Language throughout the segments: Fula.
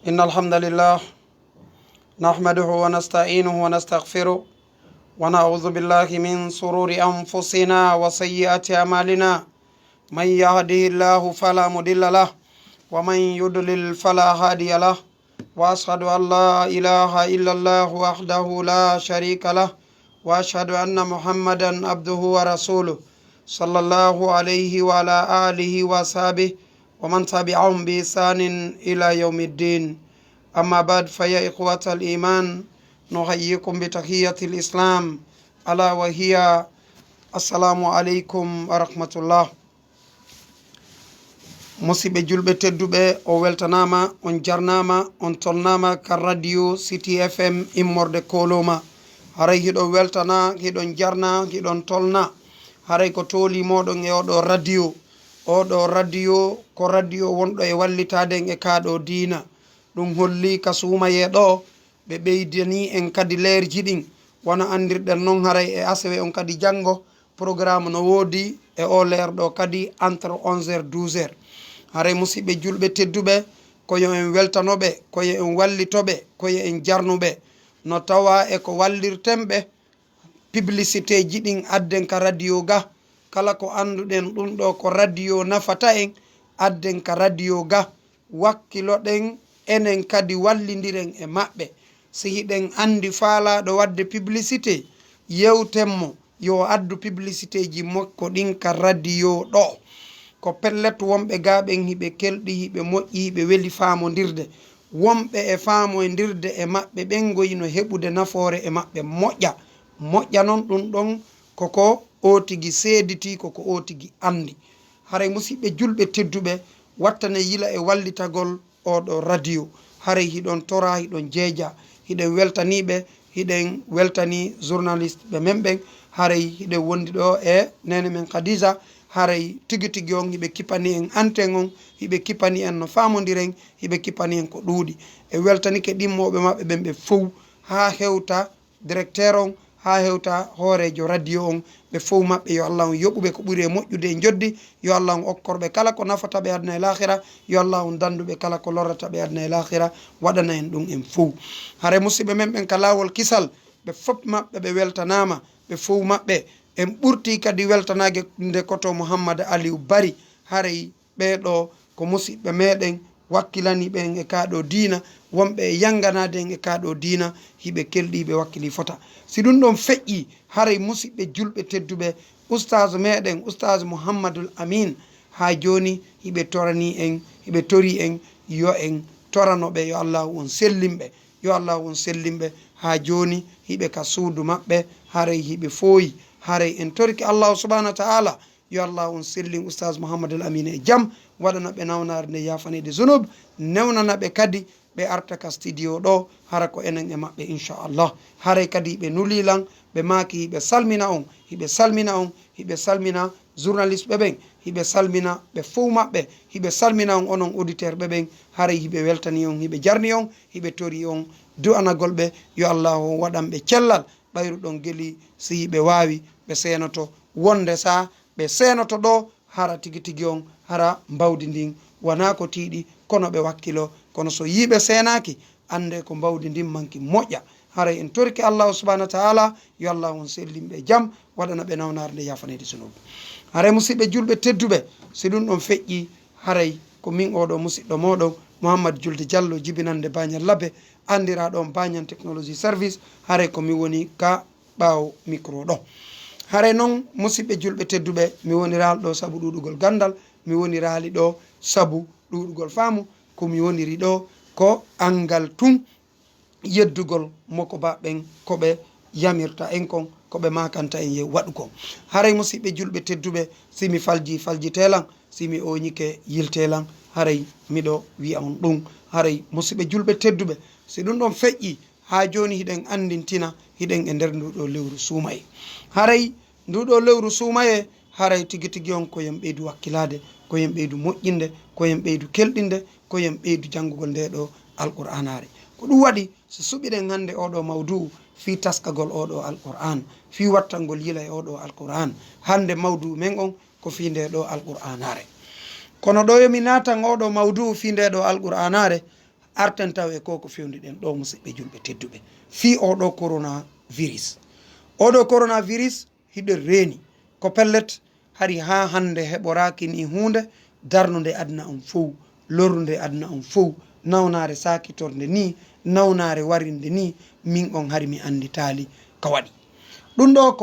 إن الحمد لله نحمده ونستعينه ونستغفره ونعوذ بالله من شرور أنفسنا وسيئات أعمالنا من يهده الله فلا مضل له ومن يضلل فلا هادي له وأشهد أن لا إله إلا الله وحده لا شريك له وأشهد أن محمدا عبده ورسوله صلى الله عليه وعلى آله وصحبه ومن تبعهم بإحسان إلى يوم الدين. أما بعد فيا إخوة الإيمان نحييكم بتحية الإسلام ألا وهي السلام عليكم ورحمة الله. musidɓe julɓe tedduɓe o weltanama on jarnama on tolnama ka radio City FM immorde koloma. haray hiɗon weltana hiɗon jarna hiɗon tolna haray ko toli moɗon e oɗo radio ko radio wonɗo e wallitaden e kaɗo dina. ɗum holli ka sumayeɗo ɓe ɓeydani en kadi leerji ɗin wona andirɗen noon haray e asewe on kadi janggo programme no woodi e o leerɗo kadi entre 11h 12h. haray musidɓe julɓe tedduɓe koyo en weltanoɓe koyo en wallitoɓe koyo en jarnuɓe no tawa e ko wallirtenɓe publicité ji ɗin adden ka radio ga kala ko anduɗen ɗum ɗo ko radio nafata en adden ka radio ga wakkiloɗen enen kadi wallidiren e maɓɓe. si hiɗen andi faalaɗo wadde publicité yewtenmo yo addu publicité ji makko ɗin ka radio ɗo ko pellet wonɓe gaɓen hiɓe kelɗi hiɓe moƴƴi hiɓe weli famodirde wonɓe e famodirde e maɓɓe ɓen goyino heɓude nafoore e maɓɓe moƴƴa noon ɗum ɗon koko o tigi seediti koko o tigi andi. haray musidɓe julɓe tedduɓe wattane yila e wallitagol oɗo radio. haray hiɗon tora hiɗon jeeja hiɗen weltaniɓe hiɗen weltani journaliste ɓe men ɓen haray hiɗen wondi ɗo e nene men Khadija haray tigi on hiɓe kippani en antenne on hiɓe kippani en no famodiren hiɓe kippani en ko ɗuuɗi e weltanike ɗimmoɓe maɓɓe ɓen ɓe fof ha hewta directeur on ha hewta hoorejo radio on ɓe fof maɓɓe yo Allah on yoɓuɓe ko ɓuuri e moƴƴude e joddi yo Allah on okkorɓe kala ko nafata ɓe aduna e lahira yo Allah on danduɓe kala ko lorrata ɓe aduna e lahira waɗana en ɗum en fof. haray musidɓe men ɓen ka lawol kisal ɓe fof maɓɓe ɓe weltanama ɓe fof maɓɓe en ɓurti kadi weltanage nde koto Mouhammad Aliou Bari. haray ɓeɗo ko musidɓe meɗen wakkilani ɓen e kaɗo dina wonɓe e yanganade en e kaɗo dina hiɓe kelɗi hiɓe wakkili fota. si ɗum ɗon feƴƴi haray musidɓe julɓe tedduɓe oustage meɗen oustage Mouhammadul Amin ha joni hiɓe torani en hiɓe tori en yo en toranoɓe yo Allah on sellimɓe yo Allah on sellimɓe ha joni hiɓe ka suudu maɓɓe haray hiɓe fooyi haray en torki Allah subhanahu wa ta'ala yo Allah on sellin oustage Mouhammadul Amin e jaam waɗanaɓe nawnare nde yafanede zunub newnanaɓe kadi ɓe arta ka studio ɗo hara ko enen e maɓɓe inchallah. haray kadi ɓe nulilan ɓe maki hiɓe salmina on hiɓe salmina journaliste ɓe ɓen hiɓe salmina ɓe fof maɓɓe hiɓe salmina on onon auditeur ɓe ɓen haray hiɓe weltani on hiɓe jarni on hiɓe tori on du'anagol ɓe yo Allah o waɗanɓe cellal ɓayru ɗon gueli si hiɓe wawi ɓe senoto wonde sa ɓe senoto ɗo hara tigi on hara mbawdi ndin wona ko tiiɗi kono ɓe wakkilo kono so yiɓe senaki ande ko mbawdi ndin manki moƴƴa. haray en torki Allah subhanahu wa ta'ala yo Allah on sellimɓe jaam waɗana ɓe nawnare nde yafanede sunubu. haray musidɓe julɓe tedduɓe si ɗum ɗon feƴƴi haray ko min oɗo musidɗo moɗon Mouhammad Julde Diallo jibinande Bagnal Labbe andiraɗon Bagnan technology service haray ko mi woni ka ɓawo micro ɗo. haray noon musidɓe julɓe tedduɓe mi wonirali ɗo saabu ɗuɗugol gandal mi wonirali ɗo saabu ɗuɗugol faamu ko mi woniri ɗo ko angal tun yeddugol moko baɓen koɓe yamirta en kon koɓe makanta en yew waɗu kon. haray musidɓe julɓe tedduɓe simi faljitelan simi oñike yiltelan haray miɗo wiya on ɗum. haray musidɓe julɓe tedduɓe si ɗum ɗon feƴƴi ha joni hiɗen andintina hiɗen e nder nduɗo lewru suumaye. haray nduɗo lewru suumaye haray tigi on koyen ɓeydu wakkilade koyen ɓeydu moƴƴinde koyen ɓeydu kelɗinde koyen ɓeydu janngugol nde ɗo alqur'anare. ko ɗum waɗi so suɓiɗen hande oɗo mawdu fi taskagol oɗo alqur'an fi wattangol yila e oɗo alqur'an hande mawdu men on ko fi nde ɗo alqur'anare. kono ɗo yomi natan oɗo mawdu fi nde ɗo alqur'anare arten taw e ko fewniɗen ɗo musidɓe julɓe tedduɓe fi oɗo coronavirus. Oɗo coronavirus hiɗo reeni ko pellet hari ha hande heɓoraki ni hunde darnude aduna on fof, lorrude aduna on fof, nawnare sakitorde ni, nawnare warinde ni, min on hari mi anditali ko waɗi ɗum ɗo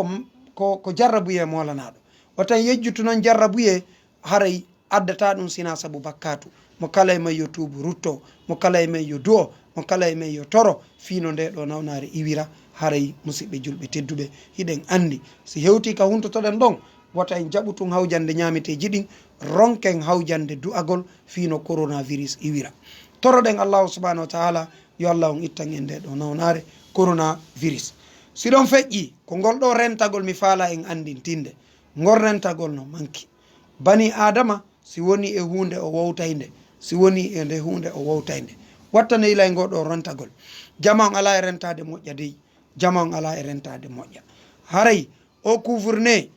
ko jarrabuye molanaɗo o tan yejjutu noon jarrabuye haray addata ɗum sina saabu bakkatu mo kala e men yo tuubu rutto, mo kala e men yo du'o, mo kala e men yo toro fino nde ɗo nawnare iwira haray musidɓe julɓe tedduɓe hiɗen andi si hewti ka huntotoɗen ɗon wota en jaɓu tun hawjande ñameteji ɗin ronken hawjande du'agol fino coronavirus iwira. Toroɗen allahu subhanahu wa taala yo allah on ittan en nde ɗo nawnare coronavirus. Siɗon feƴƴi ko ngol ɗo rentagol mi faala en andintinde ngol rentagol no manki bani adama si woni e hunde o wowtayde, si woni e nde hunde o wowtayde wattane ila e ngoɗo rentagol jama on ala e rentade moƴƴa dey, jama on ala e rentade moƴƴa. Haray o couvre-feu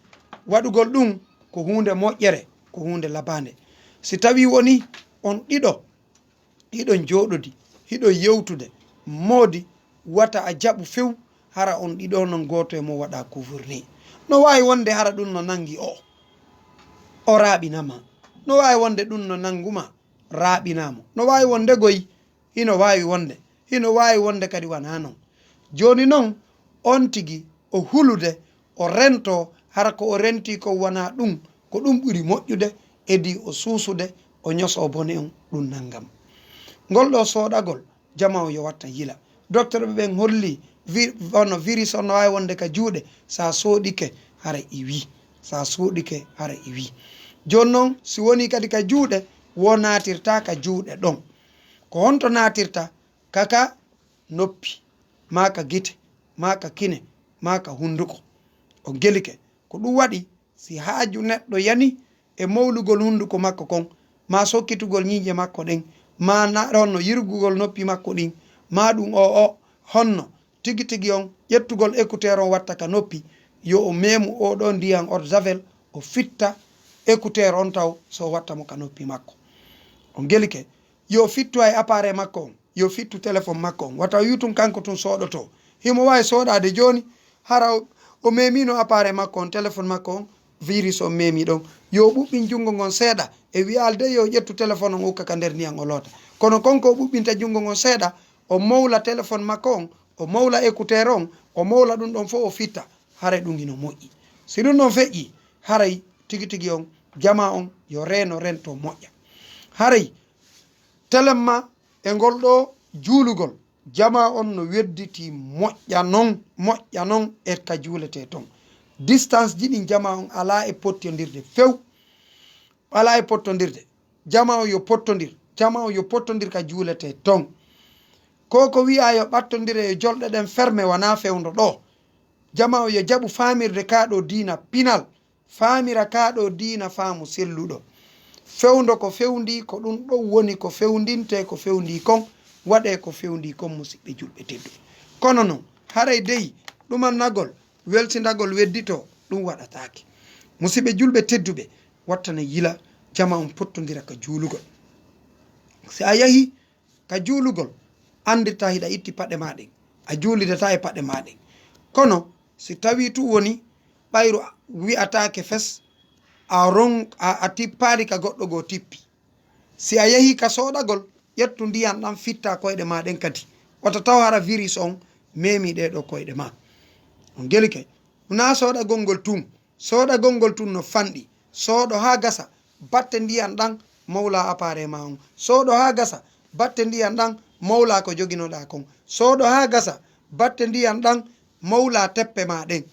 waɗugol ɗum ko hunde moƴƴere, ko hunde labande. Si tawi woni on ɗiɗon joɗodi hiɗo yewtude moodi wata a jaɓu few hara on ɗiɗo non goto e mo waɗa couvre-feu no wawi wonde hara ɗum no nangi o raɓinama, no wawi wonde ɗum no nanguma raɓinamo, no wawi wonde goyi hino wawi wonde kadi wana non. Joni noon on tigui o hulude o rento hara ko o renti ko wona ɗum ko ɗum ɓuuri moƴƴude edi o suusude o ñoso bone on ɗum naggam. Ngol ɗo soɗagol jama o yo watta yila. Docteur ɓen holli ono virus on no wawi wonde ka juuɗe sa soɗike hara iwi, sa soɗike hara iwi. Joni noon si woni kadi ka juuɗe wo natirta ka juuɗe ɗon ko honto natirta kaka noppi maka gite maka kine maka hunduko o gelike ko ɗum waɗi si haaju neɗɗo yani e mawlugol hunduko makko kon ma sokkitugol ñiiƴe makko ɗen ma honno yirgugol noppi makko ɗin ma ɗum o honno tigi tigi on ƴettugol écouteur on watta ka noppi yo o memu oɗo ndiyan eau de javel o fitta écouteur on taw so watta mo ka noppi makko o gelike yo fittu ay appareil makko on yo fittu téléphone makko on wata yutum kanko tun soɗoto himo wawi soɗade joni hara o memino appareil makko on téléphone makko on virus o memi ɗon yo ɓuɓɓin jungo ngon seeɗa e wiyalde yo ƴettu téléphone on hukka ka nder ndiyan o loota kono konko o ɓuɓɓinta jungo ngon seeɗa o mawla téléphone makko on o mawla écouteur on o mawla ɗum ɗon fof o fitta haray ɗum ino moƴƴi. Si ɗum ɗon feƴƴi haray tigi tigi on jama on yo reno rento moƴƴa. Haray telemma e ngol ɗo juulugol jama on no wedditi moƴƴa noon e ka juulete ton distance ji ɗin jama on ala e pottodirde few, ala e pottodirde jama on yo pottodir ka juulete ton ko wiya yo ɓattodire e jolɗe ɗen ferme wana fewdo ɗo jama o yo jaɓu famirde kaɗo diina pinal famira kaɗo diina faamu selluɗo fewdo ko fewndi ko ɗum ɗo woni ko fewndinte ko fewndi kon waɗe ko fewndi kon musidɓe julɓe tedduɓe. Kono noon haray dey ɗumannagol weltidagol weddito ɗum waɗatake musidɓe julɓe tedduɓe wattane yila jama on pottodira ka juulugol. Si a yahi ka juulugol andirta hiɗa itti paɗe maɗen a juulidata e paɗe maɗen kono si tawi tu woni ɓayru wi'atake fes a tippari ka goɗɗo goo tippi si a yahi ka soɗagol ƴettu ndiyan ɗan fitta koyɗe maɗen kadi wata taw hara virus on memi ɗeɗo koyɗe ma on gelike na soɗagol ngol tun no fanɗi soɗo ha gasa batte ndiyan ɗan mawla appareil ma on soɗo ha gasa batte ndiyan ɗan mawla ko joginoɗa kon soɗo ha gasa batte ndiyan ɗan mawla teppe ma ɗen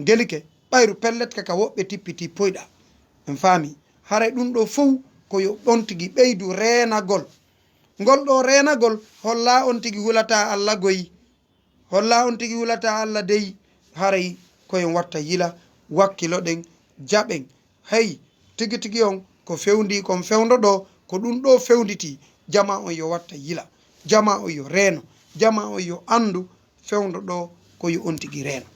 gelike ɓayru pellet kaka woɓɓe tippiti poyɗa en faami haray ɗum ɗo fof koyo ɗon tigi ɓeydu renagol ngol ɗo renagol holla on tigi hulata Allah goyi holla on tigi hulata Allah dey haray koyen watta yila wakkilo ɗen jaɓen hey tigi tigi on ko fewndi kon fewndo ɗo ko ɗum ɗo fewnditi jama on yo watta yila jama on yo reeno jama on yo andu fewndo ɗo koyo on tigi reeno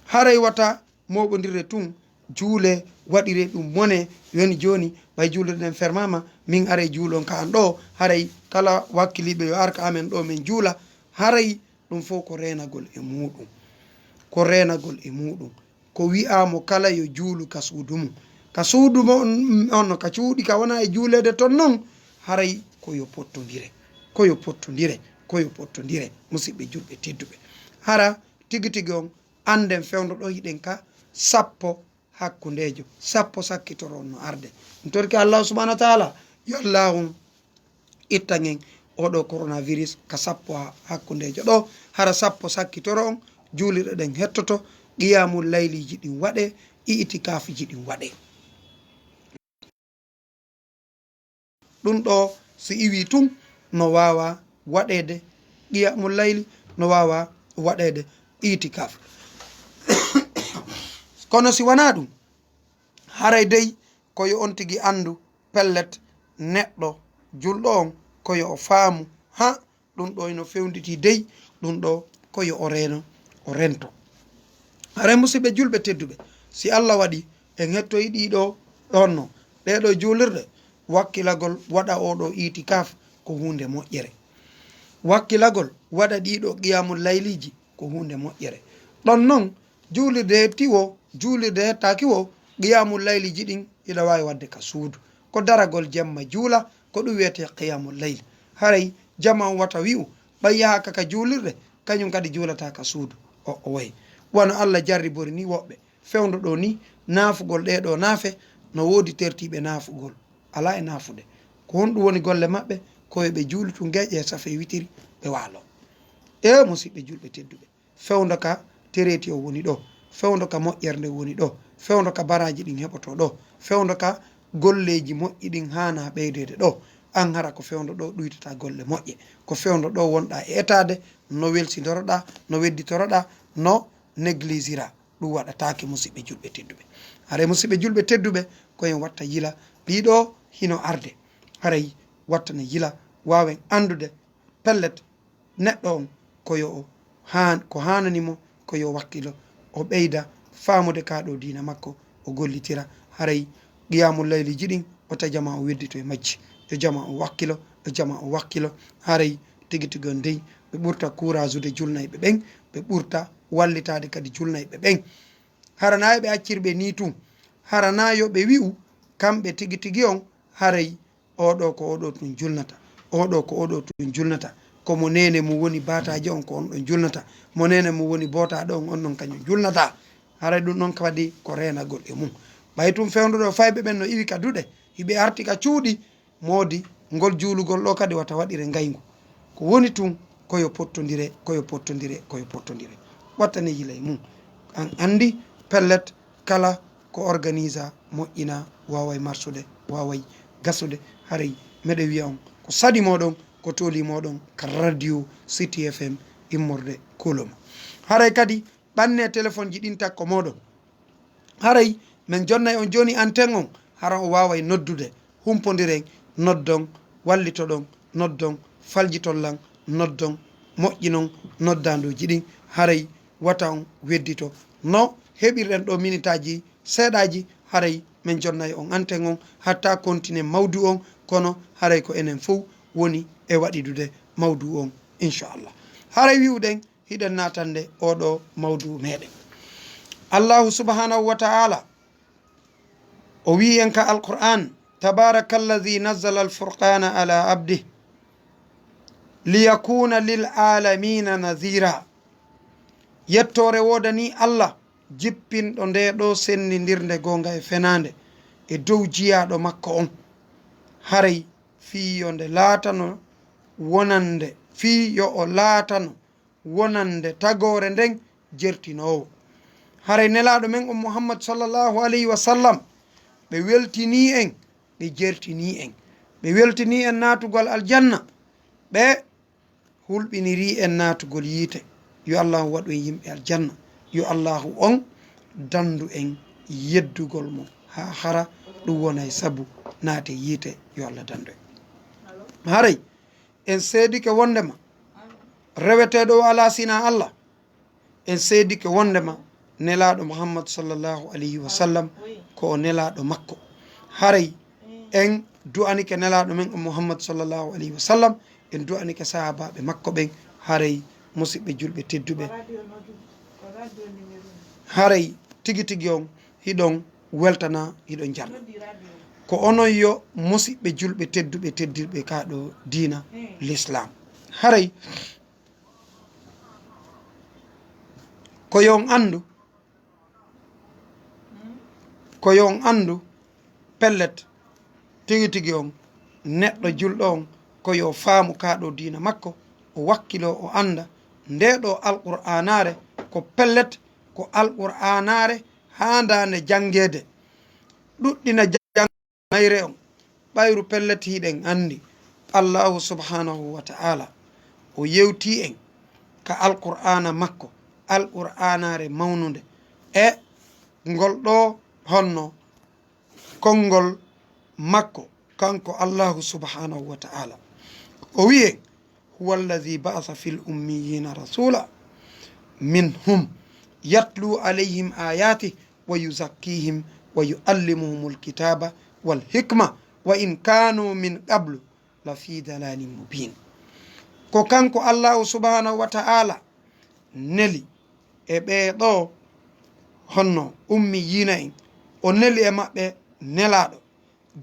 haray wata moɓodirre tun juule waɗire ɗum mone woni joni ɓay julirɗen fermama min are juulon ka an ɗo haray kala wakkiliɓe yo arka amen ɗo min juula haray ɗum fof ko renagol e muɗum ko renagol e muɗum ko wi'amo kala yo juulu ka suudu mum ka suudu on ka cuuɗi ka wona e juulede ton noon haray koyo pottodire koyo pottodire koyo pottodire musidɓe julɓe tedduɓe hara tigi tigi on anden fewdo ɗo yiɗen ka sappo hakkundejo sappo sakkitoron no arde ɗum torki allahu subahana wa taala yo allahu ittagen oɗo coronavirus ka sappo hakkundejo ɗo hara sappo sakkitoro on juulirɗe ɗen hettoto qiyamul layliji ɗin waɗe itikafji ɗin waɗe ɗum ɗo so iwi tun no wawa waɗede qiyamul layli no wawa waɗede itikaf kono si wona ɗum haray dey koyo on tigui andu pellet neɗɗo julɗo on koyo o faamu ha ɗum ɗo ino fewditi dey ɗum ɗo koyo o reno o rento haray musidɓe julɓe tedduɓe si Allah waɗi en hettoyi ɗiɗo ɗonno ɗeɗo julirɗe wakkilagol waɗa oɗo itikaf ko hunde moƴƴere wakkilagol waɗa ɗiɗo qiyamul layliji ko hunde moƴƴere ɗon noon juulirde hettiwo juulirde hettakiwo qiyamul layliji ɗin ina wawi wadde ka suudu ko daragol jemma juula ko ɗum wiyete qiyamul layl haray jama on wata wi'u ɓay yahaka ka juulirde kañum kadi juulata ka suudu o wayi wono Allah jarribori ni woɓɓe fewdo ɗo ni naafugol ɗeɗo naafe no woodi tertiɓe naafugol ala e naafude ko honɗum woni golle maɓɓe koyeɓe juulitu geƴe safe witiri ɓe waalo e musidɓe julɓe tedduɓe fewdo ka tereti o woni ɗo fewdo ka moƴƴerde woni ɗo fewdo ka baraji ɗin heɓoto ɗo fewdo ka golleji moƴƴi ɗin hana ɓeydede ɗo an hara ko fewdo ɗo ɗuytata golle moƴƴe ko fewdo ɗo wonɗa e etade no welsidoroɗa no wedditoroɗa no néglisira ɗum waɗatake musidɓe julɓe tedduɓe haray musidɓe julɓe tedduɓe koyen watta yila ɗiɗo hino arde haray wattane yila wawen andude pellet neɗɗo on koyo ko hananimo koyo wakkilo o ɓeyda famude kaɗo dina makko o gollitira haray qiyamul layliji ɗin o tajama o weddito e majji yo jama o wakkilo yo jama o wakkilo haray tigi tigi on dey ɓe ɓurta courage ude julnayɓe ɓen ɓe ɓurta wallitade kadi julnayɓe ɓen harana yoɓe accirɓe ni tun harana yoɓe wi'u kamɓe tigi tigi on haray oɗo ko oɗo tun julnata oɗo ko oɗo tun julnata komo nene mum woni bataji on ko on ɗon julnata mo nene mum woni botaɗo on on ɗon kañum julnata haray ɗum ɗon kadi ko renagol e mum ɓay tum fewduɗo fayɓe ɓen no iwi ka duɗe hiɓe arti ka cuuɗi moodi ngol juulugol ɗo kadi wata waɗire ngaygu ko woni tun koyo pottodire koyo pottodire koyo pottodire wattane yila e mum an andi pellet kala ko organisa moƴƴina waway marsude waway gasude haray meɗe wiya on ko saɗi moɗon ko toli moɗon ka radio City FM immorde koloma haray kadi ɓanne téléphone ji ɗin takko moɗon haray min jonnay on joni antenne on hara o waway noddude humpodiren noddon wallitoɗon noddon faljitollan noddon moƴƴinon noddaduji ɗin haray wata on weddito no heɓirɗen ɗo minitaji seeɗaji haray min jonnay on antenne on hatta continue mawdu on kono haray ko enen fof woni e waɗidude mawdu on inchallah haray wiwɗen hiɗen natande oɗo mawdu meɗen allahu subhanahu wa ta'ala o wi en ka alquran tabaraka alladi nazzala alfurqana ala abdih liyakuna lil alamina nadhira yettore wodani Allah jippinɗo nde ɗo sennidirde gonga e fenade e dow jiyaɗo makko on haray fiyo nde laatano wonande fiyo o laatano wonande tagore nden jertinowo haray nelaɗo men on Muhammad sallallahu alayhi wa sallam ɓe weltini en ɓe jertini en ɓe weltini en natugol aljanna ɓe hulɓiniri en natugol yiite yo allahu waɗu en yimɓe aljanna yo allahu on dandu en yeddugol mo ha hara ɗum wonay saabu naate yiite yo Allah dandu en haray en seedike wondema reweteɗo o ala sina Allah en seedike wondema nelaɗo Muhammad sallallahu alayhi wa sallam ko o nelaɗo makko haray en du'anike nelaɗo men Muhammad sallallahu alaihi wasallam en du'anike sahabaɓe makko ɓen haray musidɓe julɓe tedduɓe haray tigi tigi on hiɗon weltana hiɗon jarna ko onon yo musidɓe julɓe tedduɓe teddirɓe kaɗo dina l'islam haray koyon andu pellet tigi tigi on neɗɗo julɗo on koyo faamu kaɗo dina makko o wakkilo o anda ndeɗo alqur'anare ko pellet ko alqur'anare handane jangede ɗuɗɗina mayre on ɓayru pellet hiɗen andi allahu subhanahu wa ta'ala o yewti en ka alqur'ana makko alqur'anare mawnude e ngol ɗo honno konngol makko kanko allahu subhanahu wa ta'ala o wiye huwa alladhi ba'atha fil ummiyina rasula minhum yatlu alayhim ayati wa yuzakkihim wa yuallimuhum alkitaba wal hikma wa in kanu min qablu la fi dalalin mubin ko kanko allahu subhanahu wa ta'ala neli e ɓeeɗo honno ummiyina en o neli e maɓɓe nelaɗo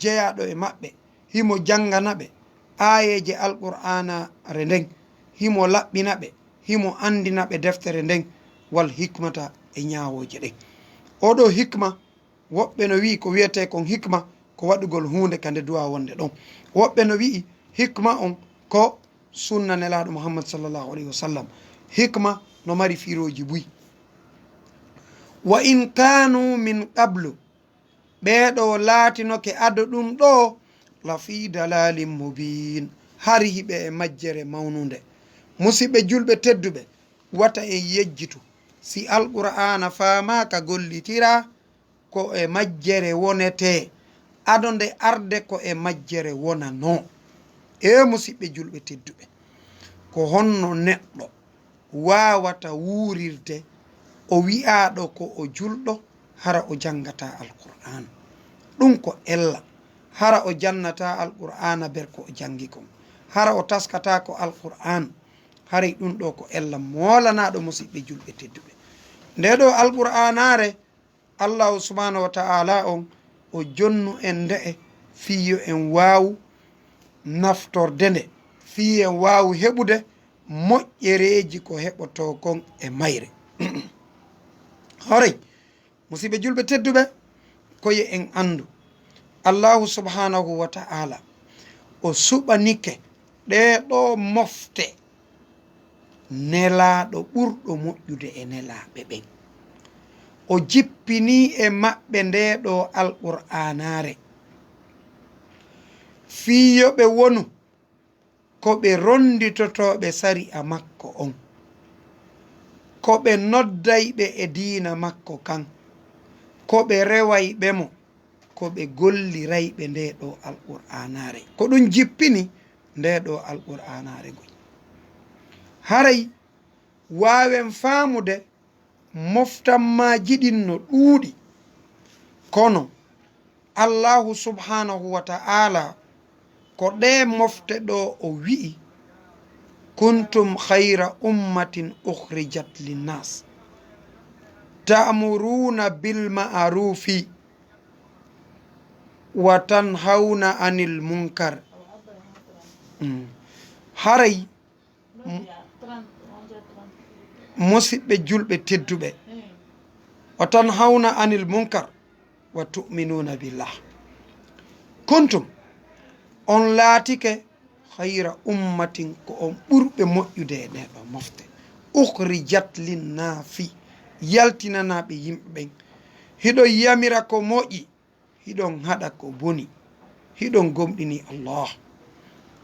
jeyaɗo e maɓɓe himo jangana ɓe ayeje alqur'anare nden himo laɓɓina ɓe himo andina ɓe deftere nden wal hikmata e ñawoje ɗen oɗo hikma woɓɓe no wi ko wiyete kon hikma ko waɗugol hunde kande duwa wonde ɗon woɓɓe no wi hikma on ko sunna nelaɗo muhammad sallllahu alayhi wa sallam hikma no mari firoji buyi wa in kanu min qablu ɓeɗo laatinoke ado ɗum ɗo la fi dalalin mubin hari hiɓe e majjere mawnude musidɓe julɓe tedduɓe wata en yejjitu si alqur'ana famaka gollitira ko e majjere wonete ado nde arde ko e majjere wonano e musidɓe julɓe tedduɓe ko honno neɗɗo wawata wuurirde o wi'aɗo ko o julɗo hara o jangata alqur'an ɗum ko ella hara o jannata alqur'ana ber ko o jangi kon hara o taskata ko alqur'an haray ɗum ɗo ko ella molanaɗo musidɓe julɓe tedduɓe nde ɗo alqur'anare allahu subhanahu wa ta'ala on o jonnu en nde'e fiyo en wawu naftorde nde fiyo en wawu heɓude moƴƴereji ko heɓoto kon e mayre horay musidɓe julɓe tedduɓe koye en andu allahu subhanahu wa ta'ala o suɓanike ɗeɗo mofte nelaɗo ɓurɗo moƴƴude e nelaɓe ɓen o jippini e maɓɓe ndeɗo alqur'anare fiyoɓe wonu ko ɓe ronditotoɓe sari a makko on ko ɓe noddayɓe e diina makko kan ko ɓe rewayɓe mo ko ɓe gollirayɓe ndeɗo alqur'anare ko ɗum jippini ndeɗo alqur'anare goy haray wawen famude moftanmaji ɗin no ɗuuɗi kono allahu subhanahu wa ta'ala ko ɗe mofte ɗo o wi'i kuntum khayra ummatin ukhrijat linnas ta'muruna bil ma'rufi wa tanhauna anil munkar haray musidɓe julɓe tedduɓe wa tanhauna anil munkar wa tu'minuna billah kuntum on laatike hayra ummatin ko on ɓurɓe moƴƴude e ɗeɗo mofte ukhrijat linnafi yaltinanaɓe yimɓe ɓen hiɗon yamira ko moƴƴi hiɗon haɗa ko boni hiɗon gomɗini allah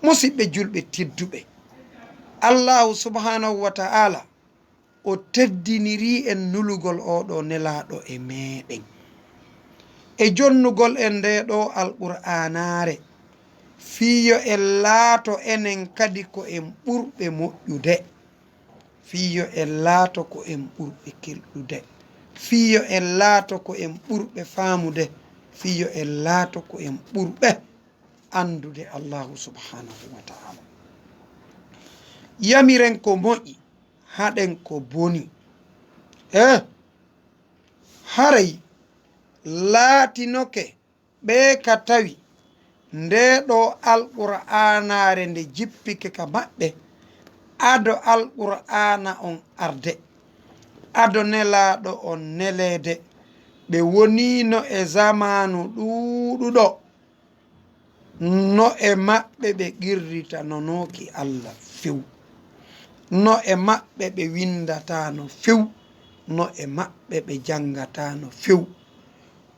musidɓe julɓe tedduɓe allahu subhanahu wa ta'ala o teddiniri en nulugol oɗo nelaɗo e meɗen e jonnugol en ndeɗo alqur'anare fiyo en laato enen kadi ko en ɓurɓe moƴƴude fiyo en laato ko en ɓurɓe kelɗude fiyo en laato ko en ɓurɓe faamude fiyo en laato ko en ɓurɓe andude Allahu subhanahu wa ta'ala. Yamiren ko moƴƴi haɗen ko boni haray laatinoke ɓe ka tawi nde ɗo alqur'anare nde jippike ka maɓɓe ado alqur'ana on arde ado nelaɗo on nelede ɓe wonino e zamanu ɗuɗuɗo no e maɓɓe ɓe qirritanonoki Allah few no e maɓɓe ɓe windatano few no e maɓɓe ɓe jangatano few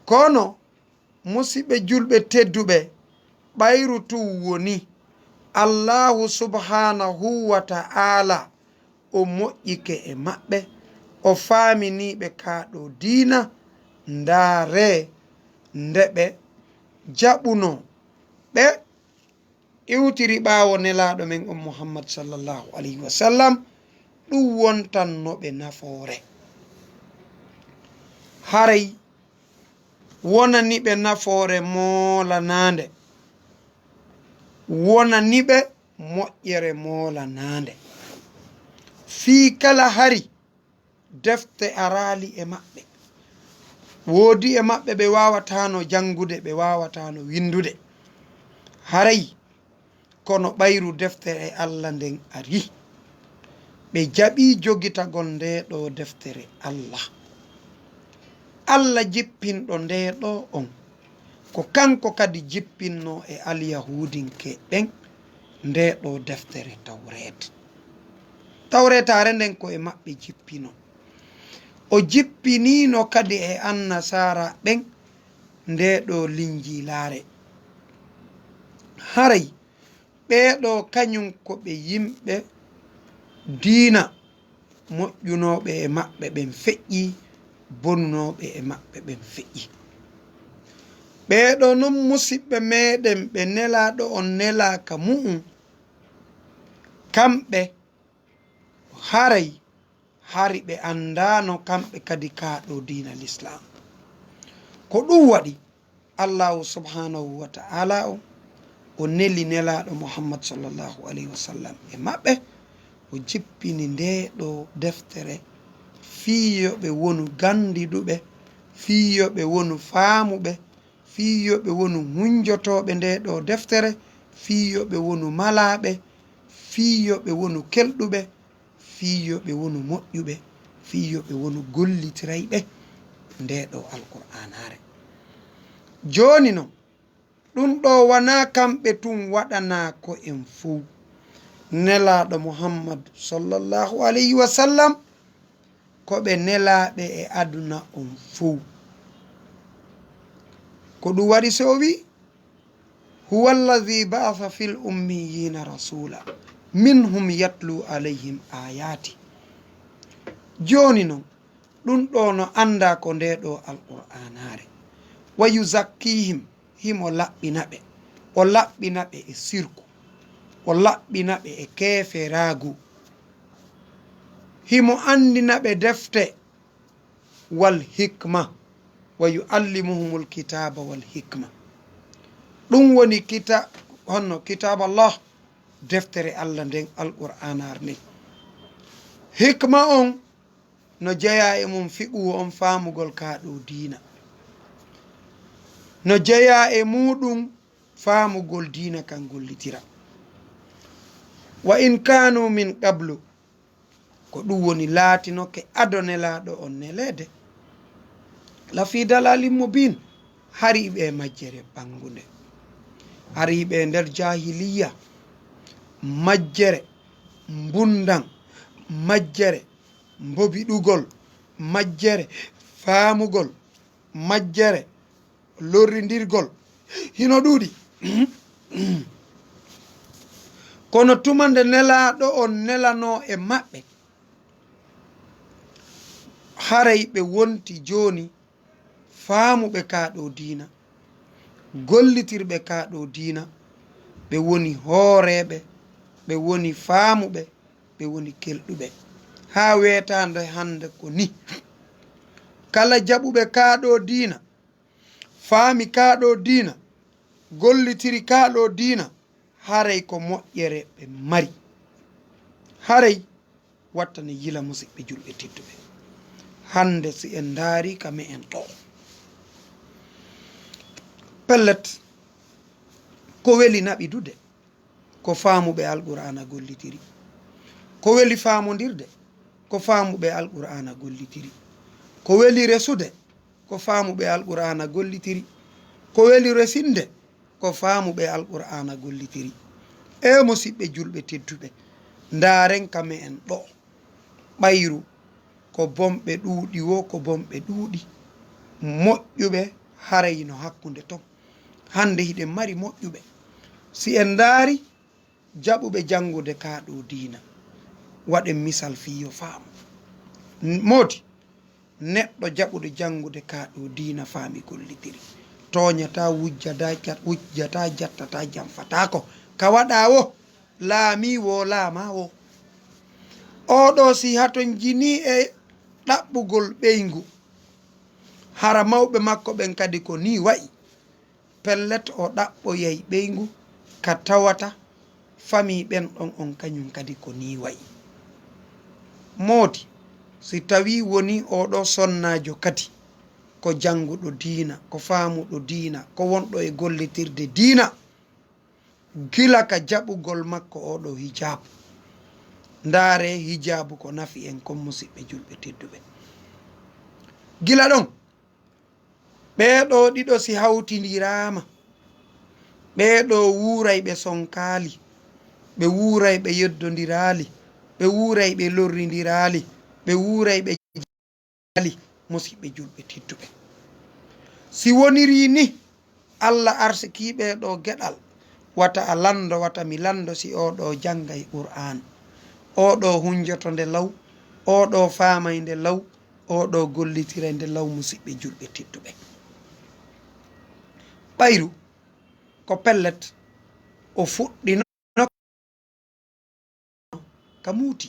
kono musidɓe julɓe tedduɓe ɓayru tu woni Allahu subhanahu wa ta'ala o moƴƴike e maɓɓe o faaminiɓe kaɗo diina ndaare nde ɓe jaɓuno ɓe iwtiri ɓawo nelaɗo men on Muhammad sallallahu alayhi wa sallam ɗum wontannoɓe nafoore haray wonaniɓe nafoore moolanande wonaniɓe moƴƴere moolanande fii kala hari defte arali e maɓɓe woodi e maɓɓe ɓe wawatano jangude ɓe wawatano windude haray kono ɓayru deftere Allah nden ari ɓe jaɓi jogitagol nde ɗo deftere Allah jippinɗo nde ɗo on ko kanko kadi jippinno e alyahudinke ɓen nde ɗo deftere tawretare nden ko e maɓɓe jippino o jippinino kadi e annasara ɓen nde ɗo linjilare haray ɓeɗo kañum ko ɓe yimɓe diina moƴƴunoɓe e maɓɓe ɓen feƴƴi bonnoɓe e maɓɓe ɓen feƴƴi ɓeɗo non musidɓe meɗen ɓe nelaɗo on nelaka mu'um kamɓe haray hari ɓe andano kamɓe kadi kaɗo diina l'islam ko ɗum waɗi Allahu subhanahu wa ta'ala o neli nelaɗo Muhammad sallallahu alayhi wa sallam e maɓɓe o jippini nde ɗo deftere fiyoɓe wonu gandiɗuɓe fiyoɓe wonu faamuɓe fiyoɓe wonu hunjotoɓe nde ɗo deftere fiyoɓe wonu malaɓe fiyoɓe wonu kelɗuɓe fiyoɓe wonu moƴƴuɓe fiyoɓe wonu gollitirayɓe nde ɗo alqur'anare joni noon ɗum ɗo wana kamɓe tun waɗana ko en fuu nelaɗo Muhammad sallallahu alayhi wa sallam ko ɓe nelaɓe e aduna on fuu ko ɗum waɗi so o wi huwa allazi ba'atha fil ummiyina rasula minhum yatlu alayhim ayati joni noon ɗum ɗo no anda ko nde ɗo alqur'anare wa yuzakkihim himo laɓɓinaɓe o laɓɓinaɓe e sirku o laɓɓinaɓe e keferagu himo andinaɓe defte wal hikma wa yuallimuhumul kitaba wal hikma ɗum woni kitab Allah deftere Allah nden alqur'anar nden hikma on no jeeya e mum fiɓuwo on famugol kaɗo diina no jeeya e muɗum famugol diina kan gollitira wa in kanu min qablu ko ɗum woni laatinoke adonelaɗo on nelede lafi dalalin mubin hariɓe majjere ɓangude hariɓe nder jahiliya majjere mbundan majjere mbobiɗugol majjere faamugol majjere lorridirgol hino ɗuuɗi kono tuma nde nelaɗo on nelano e maɓɓe haray ɓe wonti joni faamuɓe kaɗo diina gollitirɓe kaɗo diina ɓe woni hooreɓe ɓe woni faamuɓe ɓe woni kelɗuɓe ha wetande hande ko ni kala jaɓuɓe kaɗo diina faami kaɗo diina gollitiri kaɗo diina haray ko moƴƴere ɓe mari haray wattane yila musidɓe julɓe tedduɓe hande si en daari kame en ɗo pellet ko weli naɓidude ko faamuɓe alqur'ana gollitiri ko weli faamodirde ko faamuɓe alqur'ana gollitiri ko weli resude ko faamuɓe alqur'ana gollitiri ko weli resinde ko faamuɓe alqur'ana gollitiri e musidɓe julɓe tedduɓe ndaren kame en ɗo ɓayru ko bomɓe ɗuuɗi wo ko bomɓe ɗuuɗi moƴƴuɓe harayno hakkunde ton hande hiɗen mari moƴƴuɓe si en daari jaɓuɓe jangude kaɗo diina waɗen misal fiyo faamu modi neɗɗo jaɓude jangude kaɗo diina faami gollitiri toñata wujjata jattata jamfatako ka waɗa wo laami wo laama wo oɗo si haton jini e ɗaɓɓugol ɓeygu hara mawɓe makko ɓen kadi ko ni wayi pellet o ɗaɓɓoyay ɓeygu ka tawata fami ɓen ɗon on kañum kadi ko ni wayi moodi si tawi woni oɗo sonnajo kadi ko janguɗo diina ko faamuɗo diina ko wonɗo e gollitirde diina gila ka jaɓugol makko oɗo hijabu ndaare hijabu ko nafi en kon musidɓe julɓe tedduɓe gila ɗon ɓeɗo ɗiɗo si hawtidirama ɓeɗo wuuray ɓe sonkali ɓe wuuray ɓe yeddodirali ɓe wuuray ɓe lorridirali ɓe wuuray ɓe ali musidɓe julɓe tedduɓe si woniri ni allah arsikiɓe ɗo geɗal wata a lando wata mi lando si oɗo janggay qur'an oɗo hunjoto nde law oɗo faamay nde law oɗo gollitira nde law musidɓe julɓe tedduɓe ɓayru ko pellet o fuɗɗino ka muuti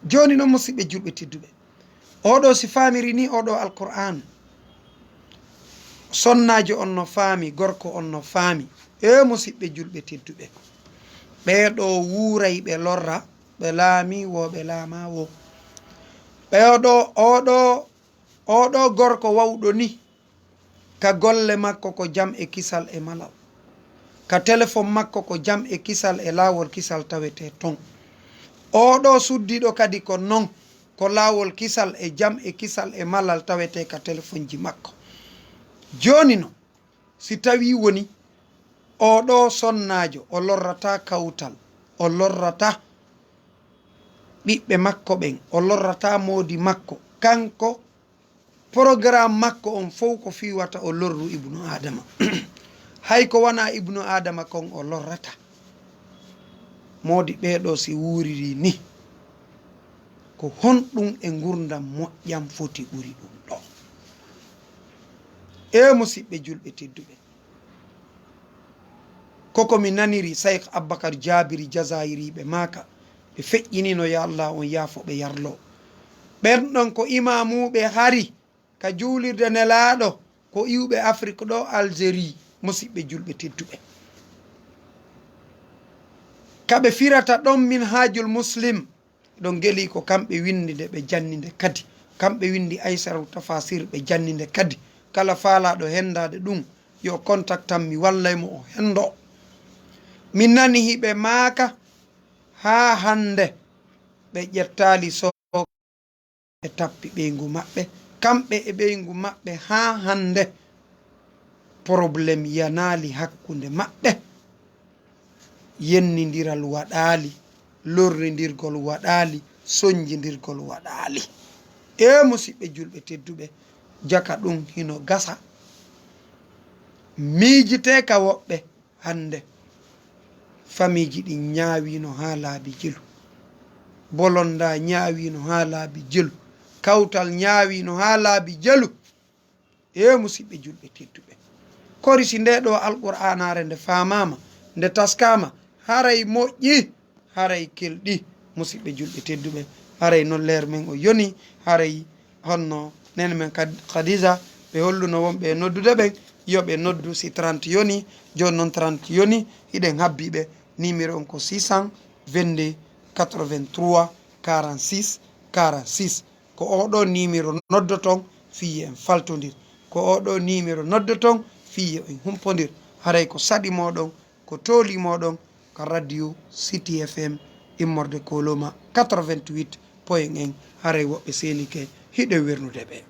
joni noon musidɓe julɓe tedduɓe oɗo si famiri ni oɗo alqur'an sonnajo on no faami gorko on no faami e musidɓe julɓe tedduɓe ɓeɗo wuuray ɓe lorra ɓe laami wo ɓe laama wo oɗo gorko wawɗo ni ka golle makko ko jam e kisal e malal ka téléphone makko ko jam e kisal e laawol kisal tawete ton oɗo suddiɗo kadi ko non ko laawol kisal e jam e kisal e malal tawete ka téléphone ji makko joni no si tawi woni oɗo sonnajo o lorrata kawtal o lorrata ɓiɓɓe makko ɓen o lorrata moodi makko kanko programme makko on fof ko fiwata o lorru ibnu adama hay ko wona ibnu adama kon o lorrata moodi ɓeɗo si wuuriri ni ko honɗum e gurdam moƴƴam foti ɓuri ɗum ɗo e musidɓe julɓe tedduɓe koko mi naniri cheikh aboubacar jabiri jasairiɓe maka ɓe feƴƴinino ya allah on yaafo ɓe yarlo ɓenɗon ko imamuɓe hari ka juulirde nelaɗo ko iwɓe afrique ɗo algérie musidɓe julɓe tedduɓe kaɓe firata ɗon min hajul muslim ɗon geeli ko kamɓe windi nde ɓe jannide kadi kamɓe windi aissaru tafasir ɓe jannide kadi kala faalaɗo hendade ɗum yo contactam mi wallaymo o hendo min nani hiɓe maaka ha hande ɓe ƴettali so ɓe tappi ɓeygu maɓɓe kamɓe e ɓeygu maɓɓe ha hande probléme yanali hakkude maɓɓe yennidiral waɗali lorridirgol waɗali soñjidirgol waɗali e musidɓe julɓe tedduɓe jaka ɗum hino gasa miijite ka woɓɓe hande famiji ɗi ñaawino ha laabi jelu bolonda ñaawino ha laabi jelu kawtal ñaawino ha laabi jelu e musidɓe julɓe tedduɓe korisi nde ɗo alqur'anare nde famama nde taskama haray moƴƴi haray kelɗi musidɓe julɓe tedduɓe haray noon leer men o yoni haray honno nene men khadija ɓe holluno wonɓe noddude ɓen yoɓe noddu si 30 yoni joni noon 30 yoni hiɗen habbiɓe numéro on ko 622 83 46 46 ko oɗo numéro noddoton fiye en faltodir ko oɗo numéro noddoton fiye en humpodir haray ko saɗi moɗon ko tooli moɗon ko radio City FM immorde koloma 88 point 1 haray woɓɓe senike hiɗe wernude ɓe.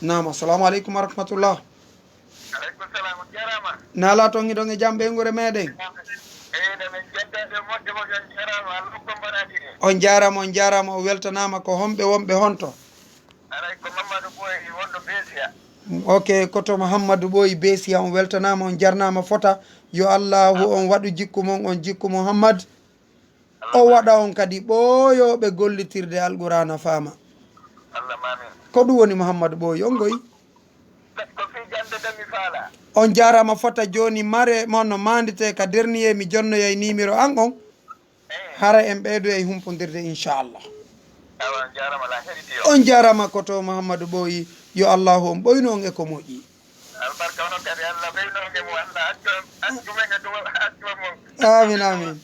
Naam, assalamu aleykum wa rahmatullah. Aleykum salam, jarama. Nala toon hiɗon e jam ɓeygure meɗen. On jarama o weltanama ko homɓe wonɓe honto. Aray ko Mamadou Boy wonɗo Besiya. Ok, koto Mouhamadou Boy Besiya on weltanama on jarnama fota yo allahu on waɗu jikku mon on jikku Mouhammad o waɗa on kadi ɓooyoɓe gollitirde alqurana faama. Allah mamin. Ko ɗum woni Mouhamadou Boy on goyi Ko fi jande dami faala. on jarama fota joni mare monno mandite ka dernier mi jonnoyay numéro an on hara en ɓeydo e humpodirde inchallah. Awa jarama la heɗiti o. On jarama koto Mouhamadou Boy yo allahu on ɓoyno on e ko moƴƴi. Albarka ono kadi Allah ɓeynoge mo Allah accumen e dow accuma mo. Amin amin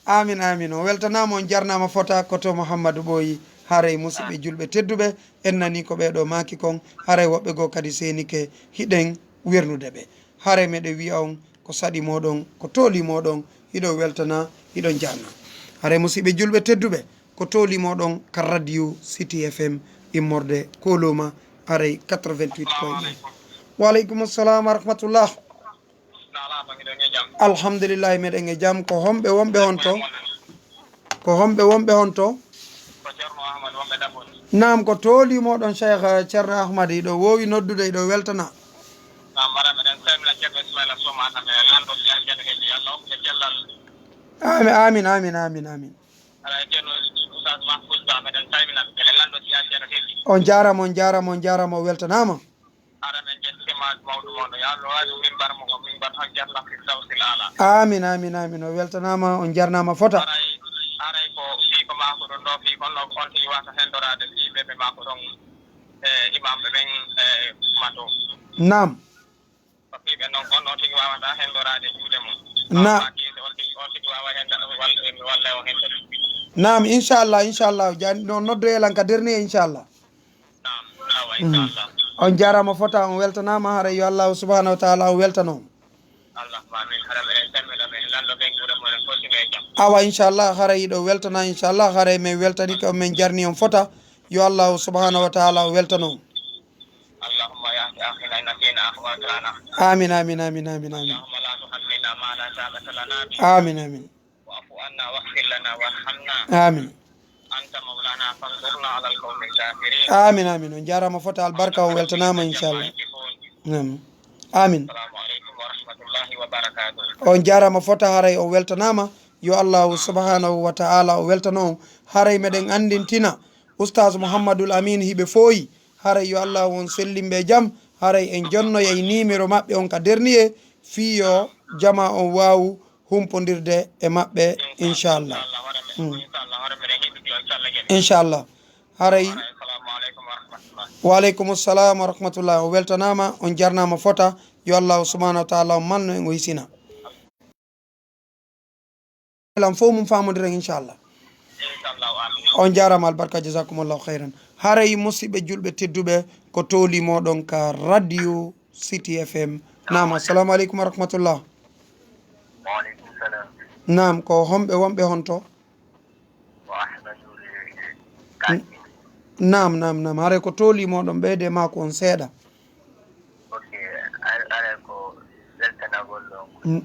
amin amin o weltanama on jarnama fota koto Mouhamadou Boy haray musidɓe julɓe tedduɓe en nani ko ɓeɗo maki kon haray woɓɓe goo kadi senike hiɗen wernude ɓe haray meɗe wiya on ko saɗi moɗon ko tooli moɗon hiɗo weltana hiɗon jarna haray musidɓe julɓe tedduɓe ko tooli moɗon ka radio City FM immorde koloma haray 88 point 1. Waaleykum assalam wa rahmatullah. Alhamdulillahi meɗen e jaam ko homɓe wonɓe honto ko homɓe wonɓe honto. Naam ko tooli moɗon Cheikh Ceerno Ahmad iɗo wowi noddude iɗo weltana. Amin amin amin amin. On jarama o weltanama. Amin amin amin o weltanama on jarnama fota. Naam. Naam inchallah jani no noddo elan ka dernier inchallah. On jarama fota on weltanama hara yo Allah subhanahu wa ta'ala o weltano. Awa inchallah hara yiɗo weltana inchallah hara men weltani ko men jarni on fota yo Allah subhanahu wa ta'ala o weltano. Amin amin amin amin amin. Amin amin. Amin. Amin amin on jarama fota albarka o weltanama inchallah. Amin. On jarama fota haray o weltanama yo Allah subhanahu wa ta'ala o weltano haray meɗen andintina oustaz Mouhamadoul Amin hiɓe fooyi haray yo Allah on sellimɓe jaam haray en jonnoya e numéro maɓɓe on ka dernier fiyo jama on wawu humpodirde e maɓɓe inchallah. Inchallah haray. Waaleykum assalam wa rahmatullah o weltanama on jarnama fota yo Allah subhanahu wa ta'ala o manno en o hisina lam fo mum famodiren inchallah. On jarama albarka jazakumullahu khairan haray musidɓe julɓe tedduɓe ko tooli moɗon ka radio City FM. Naam, assalamu aleykum wa rahmatullah. Naam, ko homɓe wonɓe honto. Naam haray ko tooli moɗon ɓeyde ma ko on seeɗa.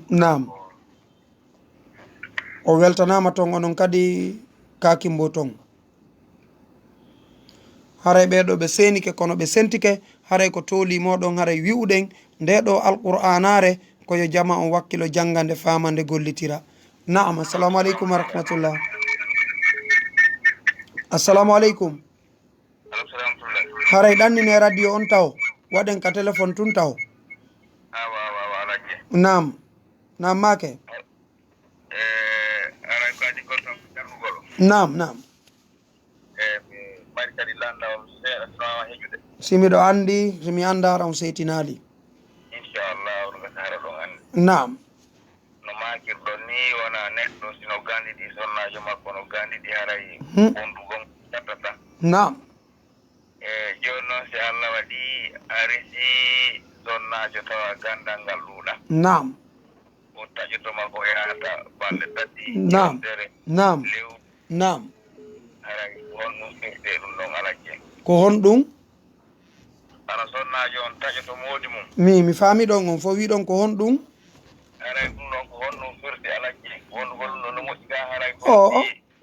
Naam o weltanama ton onon kadi kakimbo ton haray ɓeɗo ɓe senike kono ɓe sentike haray ko tooli moɗon haray wi'uɗen ndeɗo alqur'anare koyo jama on wakkilo jangande famande gollitira. Naam, assalamu aleykum wa rahmatullah. Assalamu aleykum. Haray ɗannine radio on taw waɗen ka téléphone tun taw. Naam make. Naam simiɗo andi somi andara on seytinali inchallah on gasa hara ɗon andi nam no makirɗon ni wona neɗɗo sino gandiɗi sonnajo makko no gandiɗi haray wondugon tattata nam joni noon si Allah waɗi a resi sonnajo tawa gandal ngal ɗuuɗa nam o taƴotoma ko yahata balɗe tati nam dere nam lew nam haray honɗum firde ɗum ɗon alacce ko honɗum ana sonnajo on taƴoto moodi mum mi faami ɗon on fof wiɗon ko honɗum haray ɗum ɗon ko honɗum firde alacce wondugol ɗum ɗon no moƴƴi ga haray o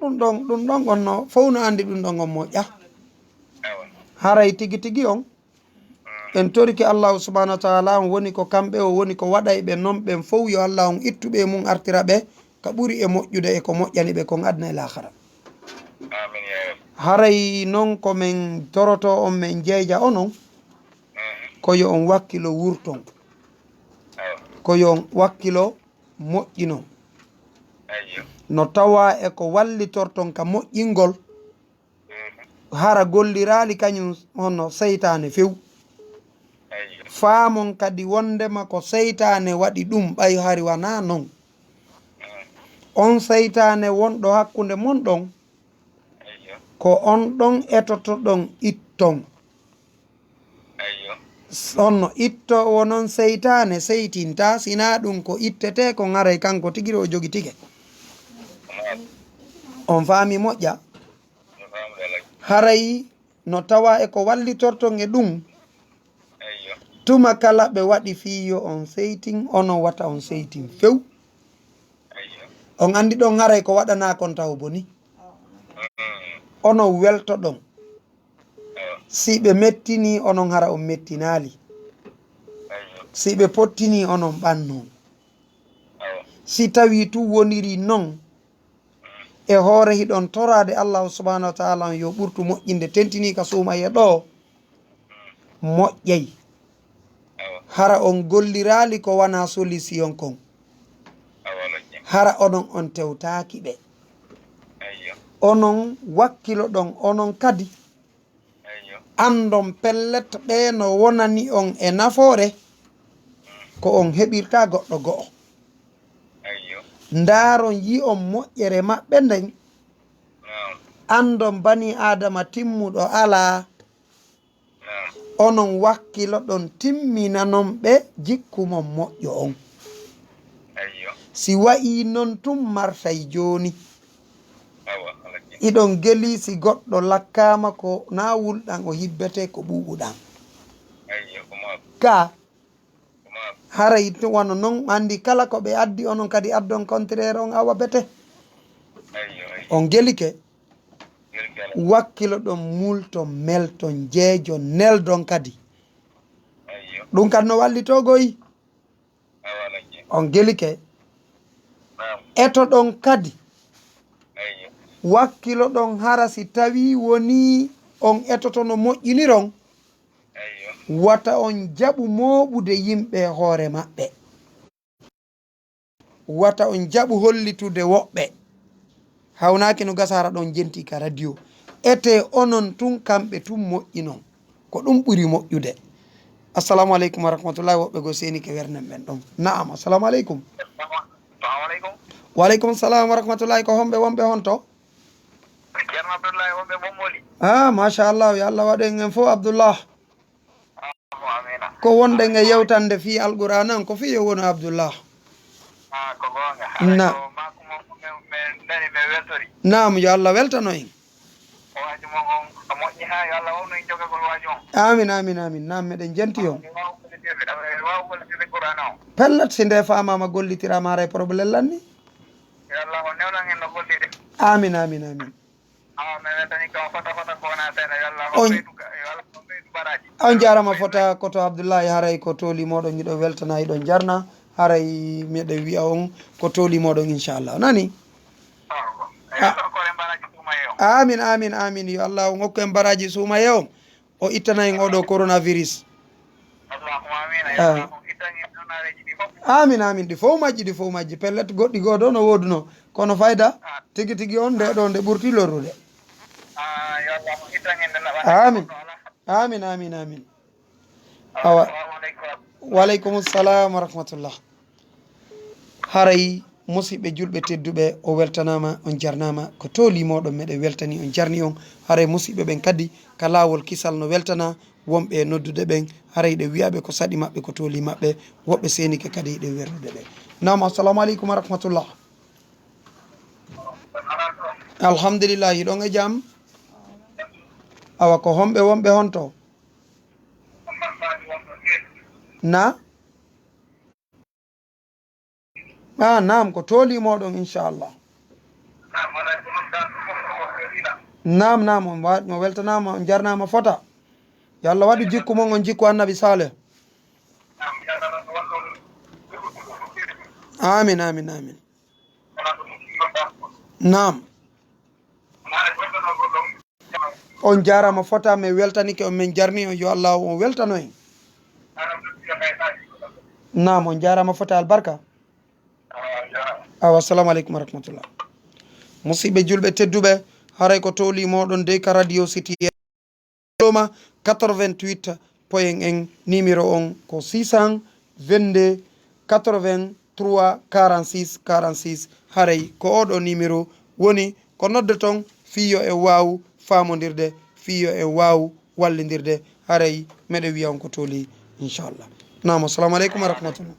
ɗum ɗon onno fof no andi ɗum ɗon on moƴƴa ewa haray tigi tigi on en toriki allahu subahanahu wa taala on woni ko kamɓe o woni ko waɗay ɓe noon ɓen fof yo allah on ittuɓe mum artira ɓe ka ɓuri e moƴƴude e ko moƴƴani ɓe kon adna e lahara amin ya haray noon komin toroto on min jeeja onon koyo on wakkilo wurton koyo on wakkilo moƴƴino ayyo no tawa e ko wallitorton ka moƴƴingol hara gollirali kañum honno seytane few ayyo faamon kadi wondema ko seytane waɗi ɗum ɓay hari wana noon on seytane wonɗo hakkude mon ɗon ayyo ko on ɗon etotoɗon itton ayyo honno itto wonon seytane seytinta sina ɗum ko ittete ko garay kanko tigui o jogi tige on faami moƴƴa no famude alacce haray no tawa e ko wallitorton e ɗum ayyo tuma kala ɓe waɗi fiyo on seytin onon wata on seytin few ayyo on andi ɗon haray ko waɗana kon taw boni onon welto ɗon si ɓe mettini onon hara on mettinali ayyo si ɓe pottini onon ɓannon awa si tawi tu woniri noon e hoore hiɗon torade allahu subahanahu wa taala on yo ɓurtu moƴƴinde tentini ka suumaye ɗo moƴƴay awa hara on gollirali ko wana solution kon awa alacce hara onon on tewtaki ɓe ayyo onon wakkilo ɗon onon kadi ayyo andon pellet ɓe no wonani on e nafoore ko on heɓirta goɗɗo go'o ayyo ndaron yi on moƴƴere maɓɓe nden naam andon bani adama timmuɗo ala naam onon wakkilo ɗon timminanon ɓe jikkumon moƴƴo on ayyo si wayi non tum martay joni awa alacce iɗon geli si goɗɗo lakkama ko na wulɗan o hibbete ko ɓuɓuɗan ayyo ko maako ka ko maako haray to wano noon andi kala ko ɓe addi onon kadi addon contraire on awa bete ayyo ayyo on gelike gelgala wakkilo ɗon multon melton jeejo neldon kadi ayyo ɗum kadi no wallitogoyi awa alacce on gelike naam eto ɗon kadi ayyo wakkilo ɗon hara si tawi woni on etoto no moƴƴiniron ayyo wata on jaɓu moɓude yimɓe hoore maɓɓe wata on jaɓu hollitude woɓɓe hawnaki no gasara ɗon jenti ka radio ete onon tun kamɓe tun moƴƴinon ko ɗum ɓuri moƴƴude assalamu aleykum wa rahmatullahi woɓɓe go seni ke wernen ɓen ɗon naam assalamu aleykum salamu aleykum waleykum salam wa rahmatullahi ko homɓe wonɓe honto ceerno abdoullahi wonɓe mommoli machallah yo allah waɗen en fof abdoullah amina ko wonɗen e yewtande fi alqur'ana an ko fi yo woni abdoullah ko gonga Na. mako mon min dani min weltori naam yo allah weltano en o waji mon on ko moƴƴi ha yo allah wawno en jogagol waji on amin amin amin naam meɗen jenti on waw gollitirde waw gollitirde qur'ana o pellat si nde famama gollitirama haray probléme lanni yo allah o newnan en no gollide amin amin amin min weltani ko fota ko wona seeɗa yo allah On- yo allah on ɓeydu baraji on jarama fota koto abdoullahi haray ko toli moɗon yiɗo weltana yiɗon jarna haray miɗen wiya on ko toli moɗon inchallah nani yo allah kore baraji tumaye o amin amin amin yo allah on hokku en baraji suumaye o o ittana en oɗo coronavirus allahuma amina yo allah on ittan en ɗonareji ɗi fof amin amin ɗi fof majji pellet goɗɗi goo ɗo no woduno kono fayda tigi tigi on nde ɗo nde ɓurti lorrude yo allah on ittan en nde naɓa amin amin amin amin awa waleykum salam wa rahmatullah haray musidɓe julɓe tedduɓe o weltanama on jarnama ko to limoɗon meɗe weltani on jarni on haray musidɓe ɓen kadi ka lawol kisal no weltana wonɓe noddude ɓen haray ɗe wiyaɓe ko saɗi mabɓe ko toli mabɓe woɓɓe senike kadi ɗe wernude ɓe nam assalamu aleykum wa rahmatullah alhamdulillah hiɗon e jaam awa ko homɓe wonɓe honto na nam ko tolimoɗon inchallah nam on weltanama on jarnama fota yo Allah waɗu jikku mon on jikku annabi saleh amin amin amin nam on jarama fota mi weltanike on min jarni on yo Allah on weltano en nam on jarama fota albarka awa assalamu aleykum wa rahmatullah musidɓe julɓe tedduɓe haray ko toli moɗon dey ka radio city loma 88 point 1 numéro on ko 622 83 46 46 haray ko oɗo numéro woni ko nodde ton fiyo e waw famodirde fiyo e waw wallidirde haray meɗe wiya on ko toli inchallah nam assalamu aleykum wa rahmatullah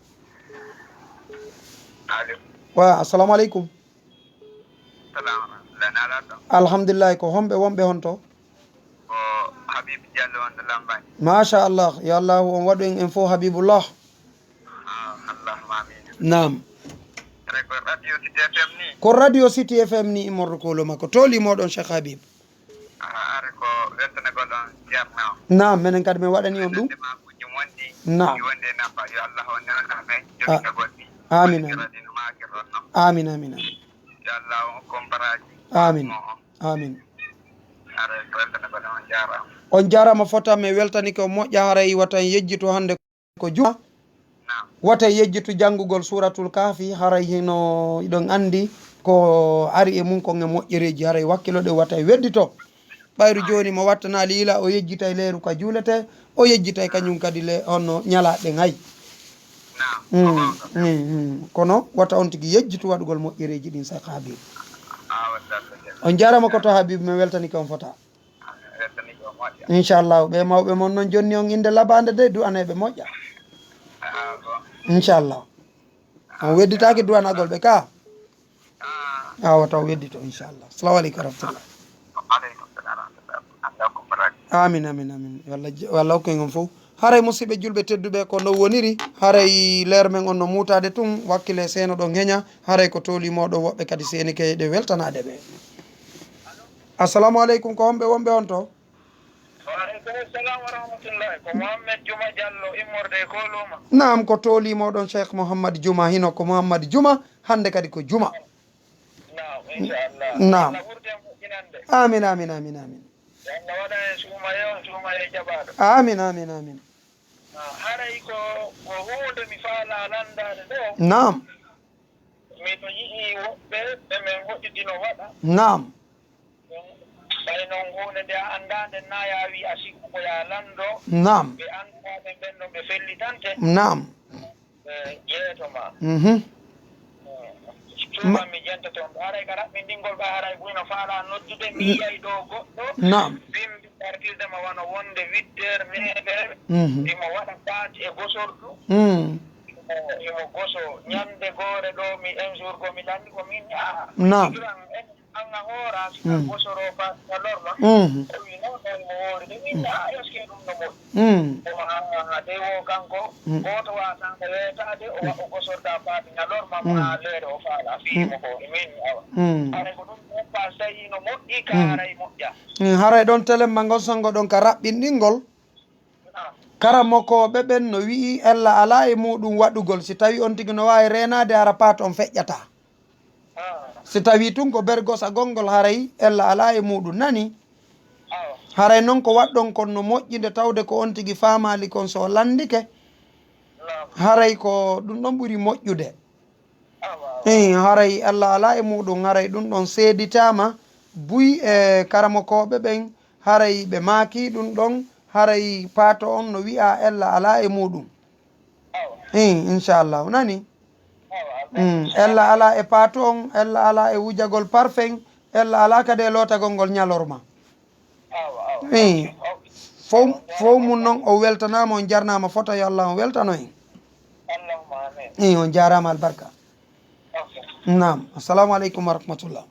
wa assalamu aleykum alhamdulillah ko homɓe wonɓe honto Habib Diallo on de Lambaye machallah yo allahu on waɗu en fo habibullah allahumma amin nam ko radio City FM ni ko radio City FM ni immorɗo koloma ko tolimoɗon Cheikh Habib are ko weltanagol on jarna nam minen kadi min waɗani on ɗum makuji mondi nam wonde nafa yo Allah on nana men jottagol ni amin amin amin amin amin amin yo Allah on comparaji amin amin are ko weltanagol on jarama on jarama fota mi weltanike o moƴƴa haray watan yejjitu hande ko juma wata yejjitu janngugol suratul kafi haray hino iɗon andi ko ari e mum kon e moƴƴereji haray wakkilo ɗe wata weddito ɓayru joni mo wattana liila o yejjitay leeru ka juulete o yejjitay kañum kadi le honno ñalaɗen hay kono wata on tigui yejjitu waɗugol moƴƴereji ɗin sa habib on jarama koto habib mi weltanike on fota inchallahu ɓe mawɓe mon noon jonni on inde labade de du'aneɓe moƴƴa inchallah on wedditaki duwanagol ɓe ka awa taw weddito inchallah assalamu aleykum wa rahmatullah amin amin amin wallah hokku en on fof haray musidɓe julɓe tedduɓe ko no woniri haray leer men on no mutade tun wakkile seeno ɗon heeña haray ko tolimoɗo woɓɓe kadi senike ɗe weltanade ɓe assalamu aleykum ko homɓe wonɓe on to waaleykum salam wa rahmatullahi ko Mouhamed Juma Diallo immorde koluma nam ko tolimoɗon Cheikh Mouhammad Juma hino ko Mouhammad Juma hande kadi ko Juma nam inchallah nam ɓurten moƴƴinande amin amin amin amin Allah waɗa en suumaye jaɓaɗo amin amin amin haray ko hunde mi faala landade ɗo nam miɗo yiɗi woɓɓe ɓemin hoɗɗitino waɗa nam ɓay noon hunde nde a andade na yawi a sikku ko ya lando nam ɓe andaɓe ɓen ɗon ɓe fellitante nam ɓe ƴeetoma cuuman mi jenta toon ɗo haray ka raɓɓindingol ɓa haray ɓuyno faala noddude mi yiyay ɗo goɗɗo nam bimbi artirde ma wona wonde 8 heures 9 heures imo waɗa paati e gosorɗu imo goso ñande goore ɗo mi un jour ko mi lanndi ko min nam anga hoora sika gosoro ka lorma o wi noon ɗon mo woori de min eske ɗum no moƴƴi omo de wo kanko gooto watanko weetade o gosorɗa paati nga lorma mo ha leere o faala fiimo ko min awa haray ko ɗum oppa so tawi no moƴƴi ka haray moƴƴa haray ɗon telemma ngon songo ɗon ka raɓɓinɗingol karamokoɓe ɓen no wi'i ella ala e muɗum waɗugol si tawi on tigui no wawi renade hara pat on feƴƴata si tawi tun ko bergosa gongol haray ella ala e muɗum nani haray noon ko waɗɗon kon no moƴƴinde tawde ko on tigui famali kon so landike haray ko ɗum ɗon ɓuuri moƴƴude haray ella ala e muɗum haray ɗum ɗon seeditama buy e karamokoɓe ɓen haray ɓe maaki ɗum ɗon haray paato on no wi'a ella ala e muɗum inchallahu nani ella ala e paato on ella ala e wujagol parfum ella ala kadi e lootagol ngol ñalorma fof mum noon o weltanama on jarnama foto yo allah on weltano en on jarama albarka nam assalamu aleykum wa rahmatullah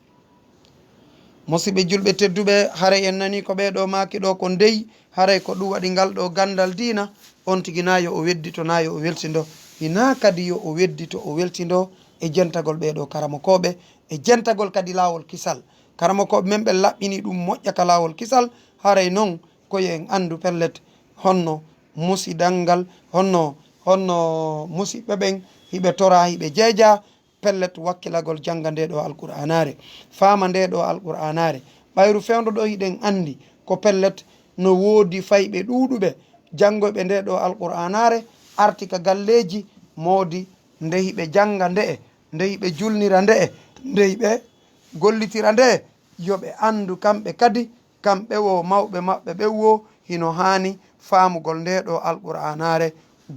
musidɓe julɓe tedduɓe haray en nani ko ɓeɗo maki ɗo ko ndeyi haray ko ɗum waɗi ngal ɗo gandal dina on tigui na yo o weddito na yo o weltido hina kadi yo o weddito o weltido e jentagol ɓeɗo karamokoɓe e jentagol kadi lawol kisal karamokoɓe men ɓe laɓɓini ɗum moƴƴa ka lawol kisal haray noon koye en andu pellet honno musidal ngal honno musidɓe ɓen hiɓe tora hiɓe jeeja pellet wakkilagol jangga nde ɗo alqur'anare fama nde ɗo alqur'anare ɓayru fewdo ɗo hiɗen andi ko pellet no woodi fayɓe ɗuɗuɓe jangoɓe nde ɗo alqur'anare artika galleji moodi nde hiɓe janga nde nde hiɓe julnira nde nde hiɓe gollitira nde yoɓe andu kamɓe kadi kamɓe wo mawɓe maɓɓe ɓe wo hino hani famugol nde ɗo alqur'anare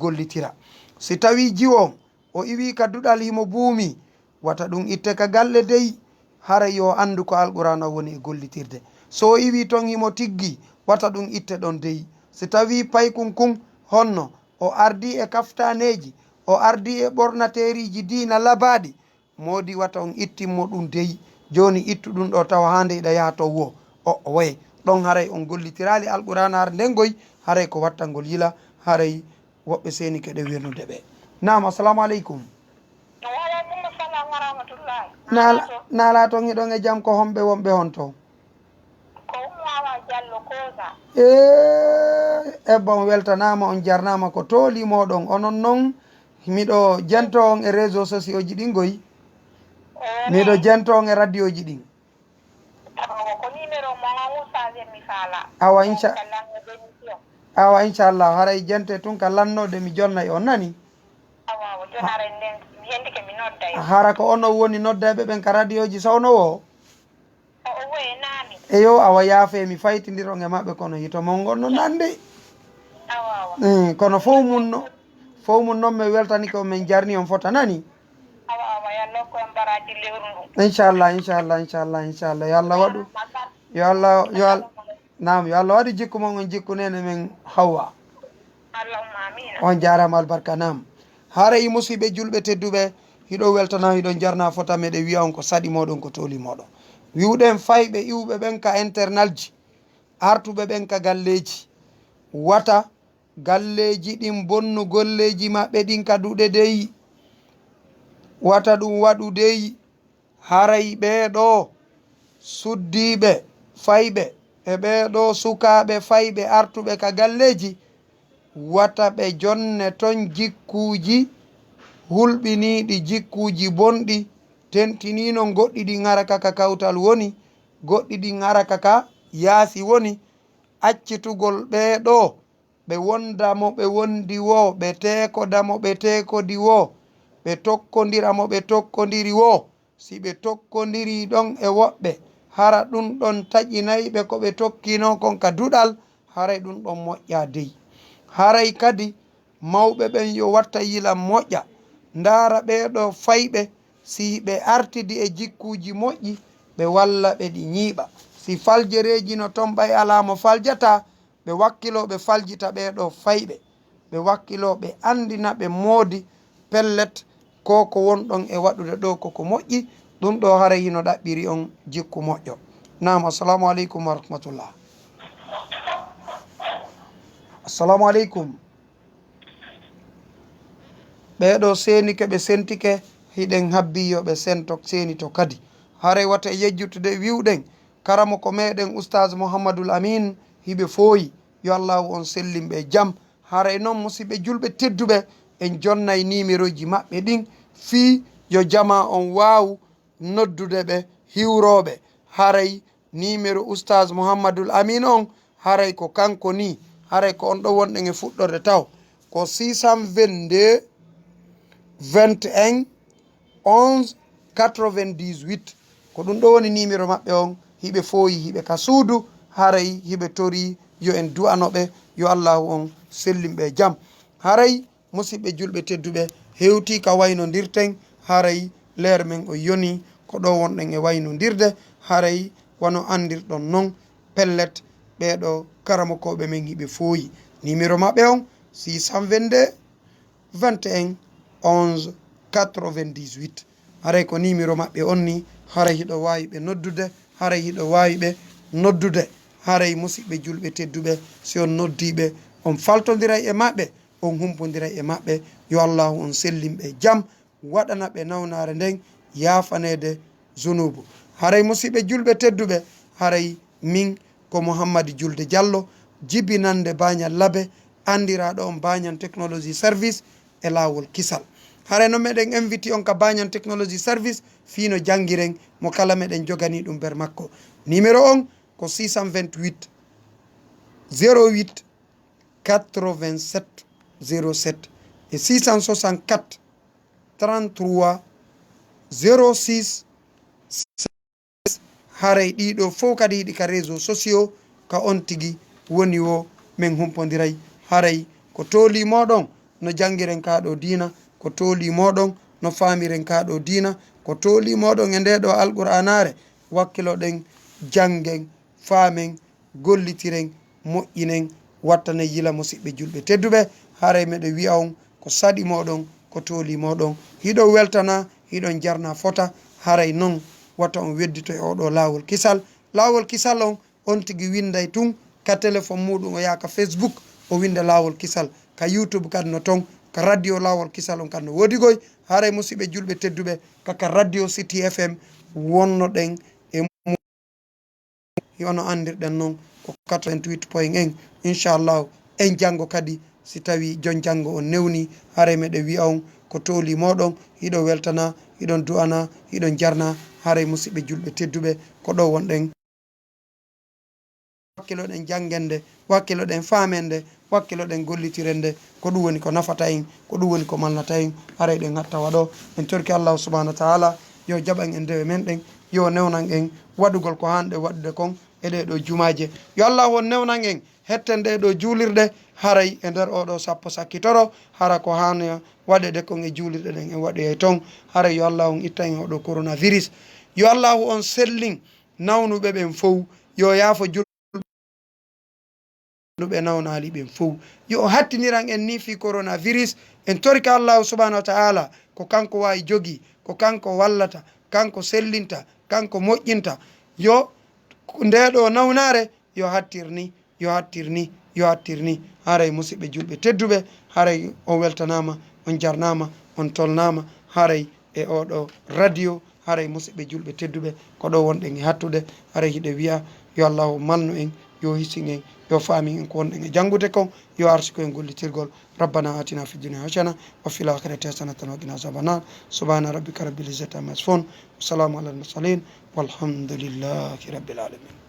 gollitira si tawi jiwo o iwi ka duɗal himo buumi wata ɗum itte ka galle dey hara yo andu ko alqur'ana woni e gollitirde so o iwi ton himo tiggi wata ɗum itte ɗon dey si tawi paykunkun honno o ardi e kaftaneji o ardi e ɓornateriji dina labaɗi modi wata on ittinmo ɗum dey joni ittu ɗum ɗo tawa hande iɗa yaha to wo o waye ɗon haray on gollitirali alqur'ana har ndengoy haray ko watta ngol yila haray woɓɓe seni keɗe wernude ɓe nam assalamu aleykum nala toon hiɗon e jaam ko homɓe wonɓe hon to e bon weltanama on jarnama ko toolimoɗon onon noon miɗo jento on e réseau sociaux ji ɗin goyi miɗo jento on e radio ji ɗin awa inchallah haray jente tun ka lannode mi jonnay on nani hara ko ono woni noddeɓe ɓen ka radio ji sawno o eyo awa yaafe mi faytidiron e maɓɓe kono hito mon gonno nande kono fof mum noon mi weltani ko min jarni on fota nani inchallah yo allah waɗu yo allah waɗu jikku mon on jikku nene men hawwa on jarama albarka nam hara i musidɓe julɓe tedduɓe hiɗo weltana hiɗon jarna fota meɗe wiya on ko saɗi moɗon ko toli moɗon wiwɗen fayɓe iwɓe ɓen ka internal ji artuɓe ɓen ka galleji wata galleji ɗin bonnu golleji maɓɓe ɗin ka duɗe deyi wata ɗum waɗu deyi haray ɓeɗo suddiɓe fayɓe e ɓeɗo sukaɓe fayɓe artuɓe ka galleji wata ɓe jonne ton jikkuji hulɓiniɗi jikkuji bonɗi tentinino goɗɗi ɗi garaka ka kawtal woni goɗɗi ɗi garaka ka yaasi woni accitugol ɓeɗo ɓe wondamo ɓe wondi wo ɓe tekodamo ɓe tekodi wo ɓe tokkodiramo ɓe tokkodiri wo si ɓe tokkodiri ɗon e woɓɓe hara ɗum ɗon taƴinayɓe ko ɓe tokkino kon ka duɗal haray ɗum ɗon moƴƴa dey haray kadi mawɓe ɓen yo watta yila moƴƴa ndara ɓeɗo fayɓe si ɓe artidi e jikkuji moƴƴi ɓe walla ɓe ɗi ñiiɓa si faljereji no ton ɓay alamo faljata ɓe wakkilo ɓe faljita ɓeɗo fayɓe ɓe wakkilo ɓe andina ɓe moodi pellet ko wonɗon e waɗude ɗo koko moƴƴi ɗum ɗo haray hino ɗaɓɓiri on jikku moƴƴo nam assalamu aleykum wa rahmatullah assalamu aleykum ɓeɗo senike ɓe sentike hiɗen habbiyo ɓe sento seni to kadi haray wata yejjutude wiwɗen karamo ko meɗen oustage mouhamadoul amin hiɓe fooyi yo allahu on sellimɓe jaam haray noon musidɓe julɓe tedduɓe en jonnay numéro ji maɓɓe ɗin fi yo jama on waw noddude ɓe hiwroɓe haray numéro oustage mouhamadoul amin on haray ko kanko ni haray ko on ɗo wonɗen e fuɗɗorde taw ko 622 21 11 98 ko ɗum ɗo woni numéro maɓɓe on hiɓe fooyi hiɓe ka suudu haray hiɓe tori yo en du'anoɓe yo allahu on sellimɓe jaam. haray musidɓe julɓe tedduɓe hewti ka waynodirten haray leer men o yoni ko ɗo wonɗen e waynodirde haray wono andirɗon noon pellet ɓeɗo karamokoɓe men hiɓe fooyi. numéro maɓɓe on 622 21 11 98. haray ko numéro maɓɓe on ni haray hiɗo wawi ɓe noddude haray hiɗo wawi ɓe noddude haray musidɓe julɓe tedduɓe si on noddiɓe on faltodiray e maɓɓe on humpodiray e maɓɓe yo allahu on sellimɓe jaam waɗana ɓe nawnare nden yafanede zunubu. haray musidɓe julɓe tedduɓe haray min ko Mouhammady Julde Diallo jibinande Bagnal Labe andiraɗo on Bagnan technology service e lawol kisal. haray no meɗen invité on ka Bagnan technology service fino jangguiren mo kala meɗen jogani ɗum ber makko. numéro on ko 628 08 87 07 et 664 33 06 haray ɗiɗo fof kadi yiɗi ka réseau sociaux ka on tigui woni o min humpodiray haray ko tooli moɗon no jangguiren kaɗo dina ko tooli moɗon no famiren kaɗo dina ko tooli moɗon e ndeɗo alqur'anare wakkiloɗen janggen faamen gollitiren moƴƴinen wattane yila musidɓe julɓe tedduɓe haray meɗe wiya on ko saɗi moɗon ko tooli moɗon hiɗo weltana hiɗon jarna fota haray noon watta on weddito e oɗo lawol kisal. lawol kisal on tigui winday tun ka téléphone muɗum o yaaka Facebook o winda lawol kisal ka YouTube kadi no ton ka radio lawol kisal on kadi no wodigoy haray musidɓe julɓe tedduɓe kaka radio City FM wonno ɗen e yono andirɗen noon ko 88.1 inchallahu en janggo kadi si tawi jon janggo on newni haray meɗe wiya on ko tooli moɗon hiɗo weltana hiɗon du'ana hiɗon jarna haray musidɓe julɓe tedduɓe ko ɗo wonɗen wakkiloɗen janggende wakkiloɗen famende wakkiloɗen gollitirende ko ɗum woni ko nafata en ko ɗum woni ko mallata en haray ɗen hatta waɗo en torki allahu subahanahu wa taala yo jaɓan en ndewe men ɗen yo newnan en waɗugol ko hanɗe waɗude kon e ɗeɗo jumaje yo allah won newnan en hetten ɗeɗo juulirɗe haray e nder oɗo sappo sakkitoro hara ko hani waɗede kon e juulirɗe ɗen en waɗoyay ton haray yo allah on itta en oɗo coronavirus yo allahu on sellin nawnuɓe ɓen fof yo yaafo ɓe nawnali ɓen fof yo hattiniran en ni fi coronavirus en torika allahu subahanahu wa taala ko kanko wawi jogui ko kanko wallata kanko sellinta kanko moƴƴinta yo ndeɗo nawnare yo hattirni yo hattirni yo hattirni haray musidɓe julɓe tedduɓe haray on weltanama on jarnama on tolnama haray e oɗo radio haray musidɓe julɓe tedduɓe ko ɗo wonɗen e hattude haray hiɗe wiya yo allahu malnu en yo hisin en yo faami en ko wonɗen e janggude kon yo arsiko en gollitirgol rabbana atina fi dunia hasana wa fil akhirati hasanatan wa qina azabannar subhana rabbika rabbil izzati amma yasifun wa salamun alal mursalin walhamdulillahi rabbil alamin.